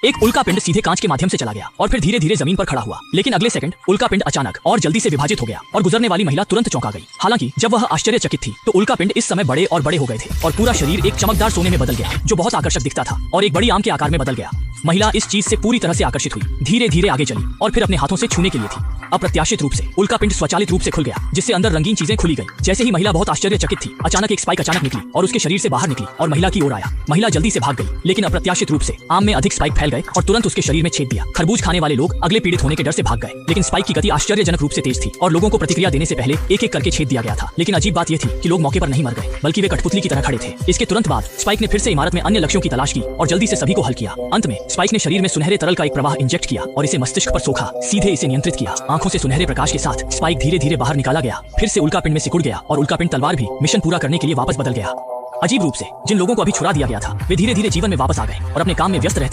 एक उल्का पिंड सीधे कांच के माध्यम से चला गया और फिर धीरे धीरे जमीन पर खड़ा हुआ। लेकिन अगले सेकंड उल्का पिंड अचानक और जल्दी से विभाजित हो गया और गुजरने वाली महिला तुरंत चौंका गई। हालांकि जब वह आश्चर्यचकित थी तो उल्का पिंड इस समय बड़े और बड़े हो गए थे और पूरा शरीर एक चमकदार सोने में बदल गया जो बहुत आकर्षक दिखता था और एक बड़ी आम के आकार में बदल गया। महिला इस चीज से पूरी तरह से आकर्षित हुई, धीरे धीरे आगे चली और फिर अपने हाथों से छूने के लिए थी। अप्रत्याशित रूप से उल्का पिंड स्वचालित रूप से खुल गया जिससे अंदर रंगीन चीजें खुली गई। जैसे ही महिला बहुत आश्चर्यचकित थी, अचानक एक स्पाइक अचानक निकली और उसके शरीर से बाहर निकली और महिला की ओर आया। महिला जल्दी से भाग गई, लेकिन अप्रत्याशित रूप से आम में अधिक स्पाइक फैल गए और तुरंत उसके शरीर में छेद दिया। खरबूज खाने वाले लोग अगले पीड़ित होने के डर से भाग गए, लेकिन स्पाइक की गति आश्चर्यजनक रूप से तेज थी और लोगों को प्रतिक्रिया देने से पहले एक एक करके छेद दिया गया था। लेकिन अजीब बात यह थी कि लोग मौके पर नहीं मर गए, बल्कि वे कठपुतली की तरह खड़े थे। इसके तुरंत बाद स्पाइक ने फिर से इमारत में अन्य लक्ष्यों की तलाश की और जल्दी से सभी को हल किया। अंत में स्पाइक ने शरीर में सुनहरे तरल का एक प्रवाह इंजेक्ट किया और इसे मस्तिष्क पर सोखा, सीधे इसे नियंत्रित किया। आंखों से सुनहरे प्रकाश के साथ स्पाइक धीरे धीरे बाहर निकाला गया, फिर से उल्का पिंड में सिकुड़ गया और उल्का पिंड तलवार भी मिशन पूरा करने के लिए वापस बदल गया। अजीब रूप से जिन लोगों को अभी छुड़ा दिया गया था वे धीरे धीरे जीवन में वापस आ गए और अपने काम में व्यस्त रहते